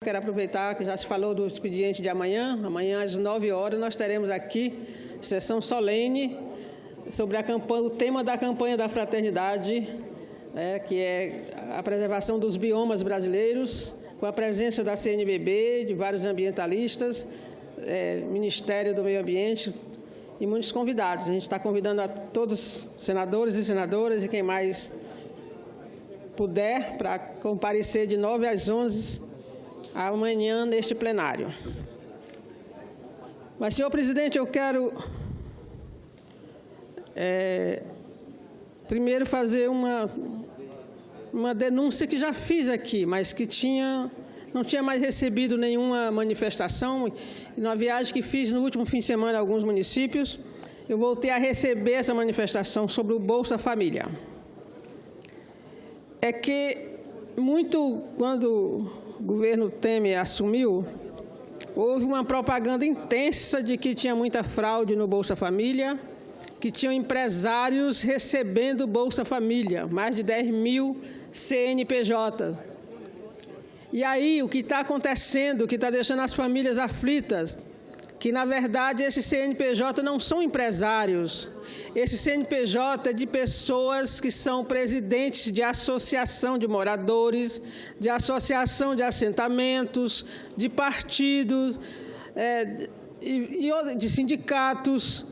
quero aproveitar que já se falou do expediente de amanhã. Amanhã, às 9 horas, nós teremos aqui sessão solene sobre o tema da campanha da fraternidade, que é a preservação dos biomas brasileiros, com a presença da CNBB, de vários ambientalistas, Ministério do Meio Ambiente e muitos convidados. A gente está convidando a todos, senadores e senadoras e quem mais puder, para comparecer de 9 às 11 amanhã neste plenário. Mas, senhor presidente, eu quero primeiro fazer uma denúncia que já fiz aqui, mas que não tinha mais recebido nenhuma manifestação. E na viagem que fiz no último fim de semana em alguns municípios, eu voltei a receber essa manifestação sobre o Bolsa Família. É que quando o governo Temer assumiu, houve uma propaganda intensa de que tinha muita fraude no Bolsa Família, que tinham empresários recebendo Bolsa Família, mais de 10 mil CNPJ. E aí, o que está acontecendo, o que está deixando as famílias aflitas, que, na verdade, esses CNPJ não são empresários. Esse CNPJ é de pessoas que são presidentes de associação de moradores, de associação de assentamentos, de partidos, de sindicatos.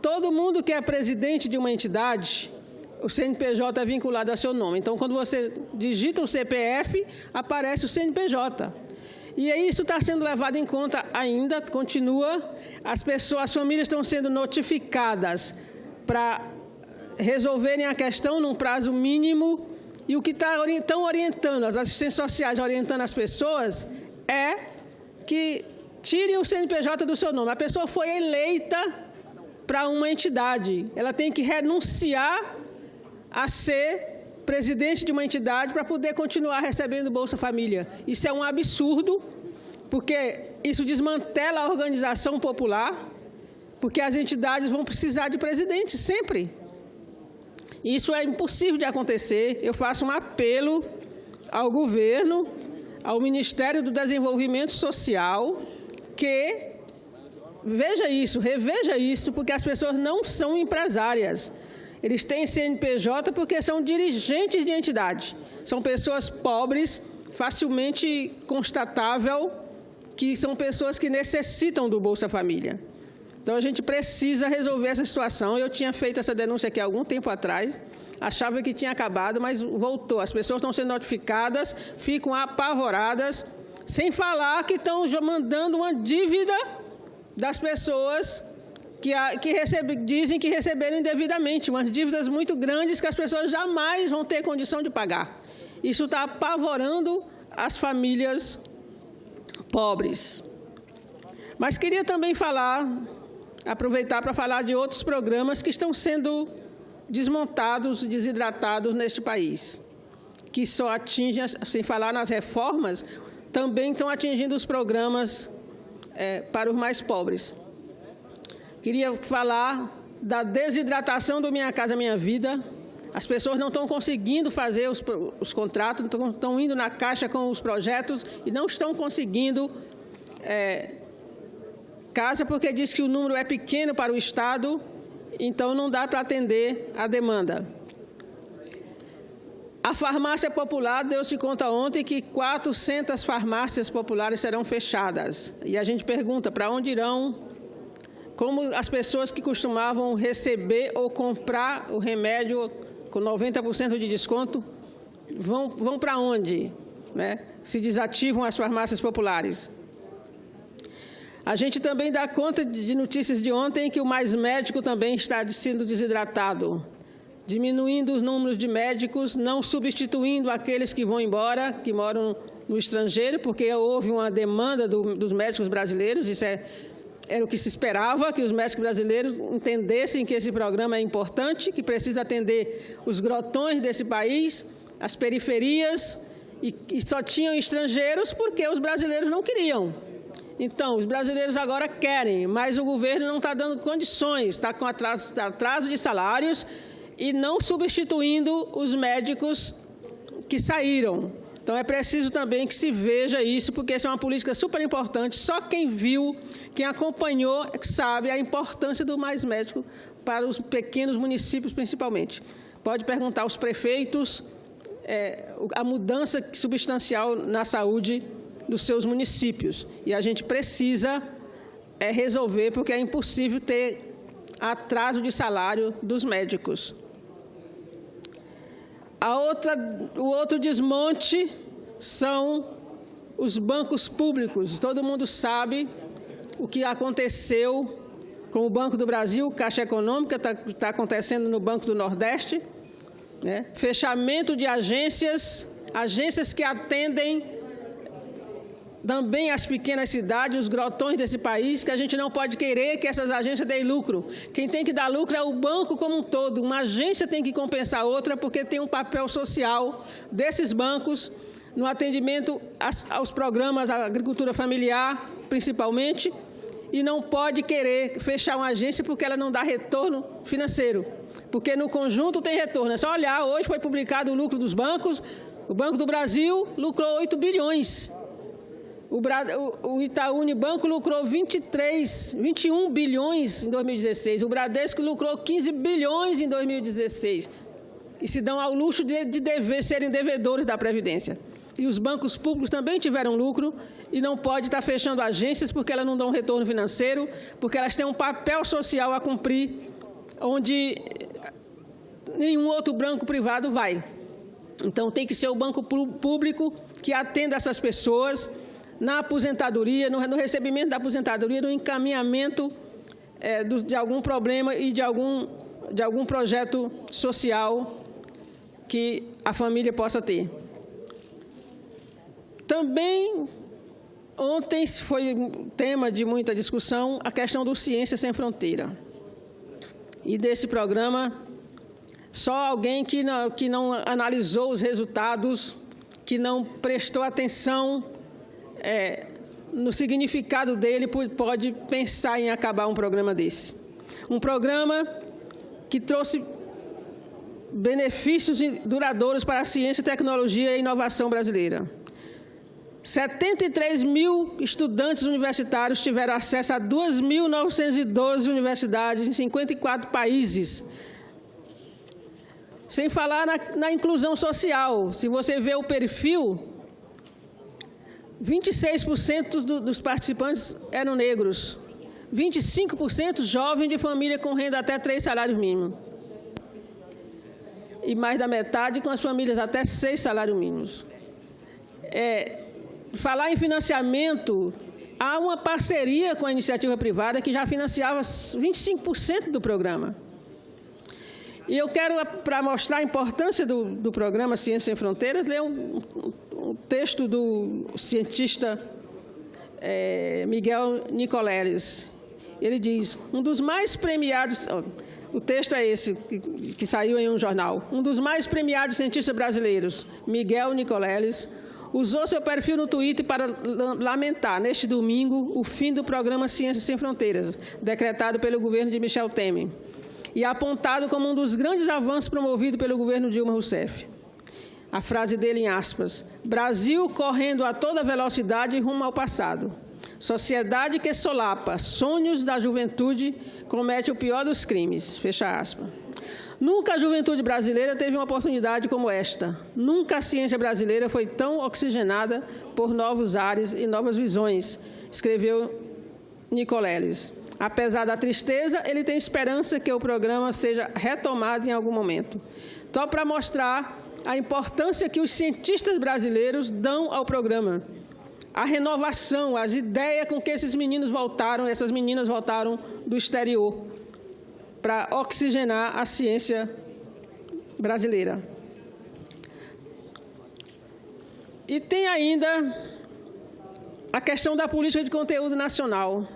Todo mundo que é presidente de uma entidade, o CNPJ é vinculado a seu nome. Então, quando você digita o CPF, aparece o CNPJ. E isso está sendo levado em conta ainda, continua. As famílias estão sendo notificadas para resolverem a questão num prazo mínimo. E o que estão orientando, as assistências sociais orientando as pessoas, é que tirem o CNPJ do seu nome. A pessoa foi eleita para uma entidade, ela tem que renunciar a ser presidente de uma entidade para poder continuar recebendo Bolsa Família. Isso é um absurdo, porque isso desmantela a organização popular, porque as entidades vão precisar de presidente sempre. Isso é impossível de acontecer. Eu faço um apelo ao governo, ao Ministério do Desenvolvimento Social, que veja isso, reveja isso, porque as pessoas não são empresárias. Eles têm CNPJ porque são dirigentes de entidade. São pessoas pobres, facilmente constatável, que são pessoas que necessitam do Bolsa Família. Então, a gente precisa resolver essa situação. Eu tinha feito essa denúncia aqui há algum tempo atrás, achava que tinha acabado, mas voltou. As pessoas estão sendo notificadas, ficam apavoradas, sem falar que estão mandando uma dívida das pessoas que dizem que receberam indevidamente, umas dívidas muito grandes que as pessoas jamais vão ter condição de pagar. Isso está apavorando as famílias pobres. Mas queria também aproveitar para falar de outros programas que estão sendo desmontados, desidratados neste país, que só atingem, sem falar nas reformas, também estão atingindo os programas para os mais pobres. Queria falar da desidratação do Minha Casa Minha Vida. As pessoas não estão conseguindo fazer os contratos, estão indo na Caixa com os projetos e não estão conseguindo casa porque diz que o número é pequeno para o Estado, então não dá para atender a demanda. A farmácia popular deu-se conta ontem que 400 farmácias populares serão fechadas. E a gente pergunta para onde irão, como as pessoas que costumavam receber ou comprar o remédio com 90% de desconto, vão para onde, né? Se desativam as farmácias populares. A gente também dá conta de notícias de ontem que o Mais Médico também está sendo desidratado, diminuindo os números de médicos, não substituindo aqueles que vão embora, que moram no estrangeiro, porque houve uma demanda dos médicos brasileiros. Isso era o que se esperava, que os médicos brasileiros entendessem que esse programa é importante, que precisa atender os grotões desse país, as periferias, e só tinham estrangeiros porque os brasileiros não queriam. Então, os brasileiros agora querem, mas o governo não está dando condições, está com atraso de salários e não substituindo os médicos que saíram. Então, é preciso também que se veja isso, porque essa é uma política super importante. Só quem viu, quem acompanhou, sabe a importância do Mais Médico para os pequenos municípios, principalmente. Pode perguntar aos prefeitos a mudança substancial na saúde dos seus municípios. E a gente precisa resolver, porque é impossível ter atraso de salário dos médicos. O outro desmonte são os bancos públicos. Todo mundo sabe o que aconteceu com o Banco do Brasil, Caixa Econômica, está acontecendo no Banco do Nordeste, né? Fechamento de agências que atendem também as pequenas cidades, os grotões desse país, que a gente não pode querer que essas agências deem lucro. Quem tem que dar lucro é o banco como um todo. Uma agência tem que compensar a outra, porque tem um papel social desses bancos no atendimento aos programas da agricultura familiar, principalmente, e não pode querer fechar uma agência porque ela não dá retorno financeiro. Porque no conjunto tem retorno. É só olhar, hoje foi publicado o lucro dos bancos, o Banco do Brasil lucrou 8 bilhões. O Itaú Unibanco lucrou 21 bilhões em 2016. O Bradesco lucrou 15 bilhões em 2016. E se dão ao luxo de serem devedores da Previdência. E os bancos públicos também tiveram lucro e não pode estar fechando agências porque elas não dão retorno financeiro, porque elas têm um papel social a cumprir, onde nenhum outro banco privado vai. Então, tem que ser o banco público que atenda essas pessoas na aposentadoria, no recebimento da aposentadoria, no encaminhamento de algum problema e de algum projeto social que a família possa ter. Também, ontem foi tema de muita discussão a questão do Ciência Sem Fronteira. E desse programa, só alguém que não analisou os resultados, que não prestou atenção no significado dele, pode pensar em acabar um programa desse. Um programa que trouxe benefícios duradouros para a ciência, tecnologia e inovação brasileira. 73 mil estudantes universitários tiveram acesso a 2.912 universidades em 54 países. Sem falar na inclusão social. Se você vê o perfil, 26% dos participantes eram negros, 25% jovens de família com renda até 3 salários mínimos. E mais da metade com as famílias até 6 salários mínimos. Falar em financiamento, há uma parceria com a iniciativa privada que já financiava 25% do programa. E eu quero, para mostrar a importância do programa Ciência Sem Fronteiras, ler um texto do cientista Miguel Nicoleles. Ele diz, um dos mais premiados, o texto é esse, que saiu em um jornal, um dos mais premiados cientistas brasileiros, Miguel Nicoleles, usou seu perfil no Twitter para lamentar, neste domingo, o fim do programa Ciência Sem Fronteiras, decretado pelo governo de Michel Temer, e apontado como um dos grandes avanços promovido pelo governo Dilma Rousseff. A frase dele em aspas, Brasil correndo a toda velocidade rumo ao passado. Sociedade que solapa sonhos da juventude comete o pior dos crimes. Fecha aspas. Nunca a juventude brasileira teve uma oportunidade como esta. Nunca a ciência brasileira foi tão oxigenada por novos ares e novas visões, escreveu Nicoleles. Apesar da tristeza, ele tem esperança que o programa seja retomado em algum momento. Só para mostrar a importância que os cientistas brasileiros dão ao programa. A renovação, as ideias com que esses meninos voltaram, essas meninas voltaram do exterior, para oxigenar a ciência brasileira. E tem ainda a questão da política de conteúdo nacional.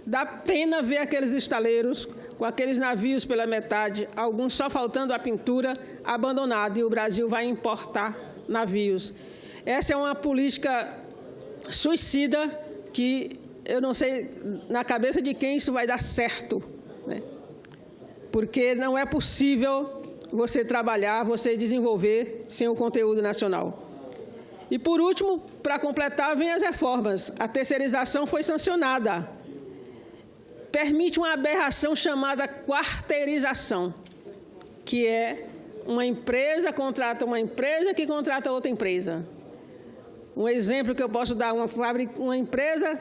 Dá pena ver aqueles estaleiros com aqueles navios pela metade, alguns só faltando a pintura, abandonados, e o Brasil vai importar navios. Essa é uma política suicida que eu não sei na cabeça de quem isso vai dar certo, né? Porque não é possível você trabalhar, você desenvolver sem o conteúdo nacional. E, por último, para completar, vem as reformas. A terceirização foi sancionada. Permite uma aberração chamada quarteirização, que é uma empresa contrata uma empresa que contrata outra empresa. Um exemplo que eu posso dar, uma empresa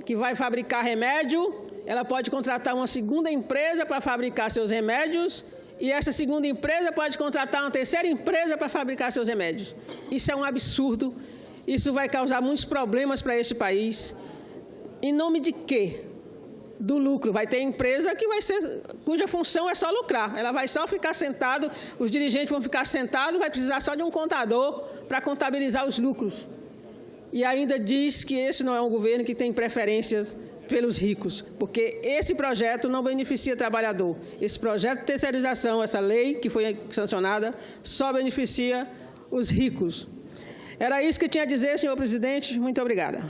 que vai fabricar remédio, ela pode contratar uma segunda empresa para fabricar seus remédios, e essa segunda empresa pode contratar uma terceira empresa para fabricar seus remédios. Isso é um absurdo, isso vai causar muitos problemas para esse país. Em nome de quê? Do lucro. Vai ter empresa cuja função é só lucrar. Ela vai só ficar sentado, os dirigentes vão ficar sentados, vai precisar só de um contador para contabilizar os lucros. E ainda diz que esse não é um governo que tem preferências pelos ricos, porque esse projeto não beneficia o trabalhador. Esse projeto de terceirização, essa lei que foi sancionada, só beneficia os ricos. Era isso que eu tinha a dizer, senhor presidente. Muito obrigada.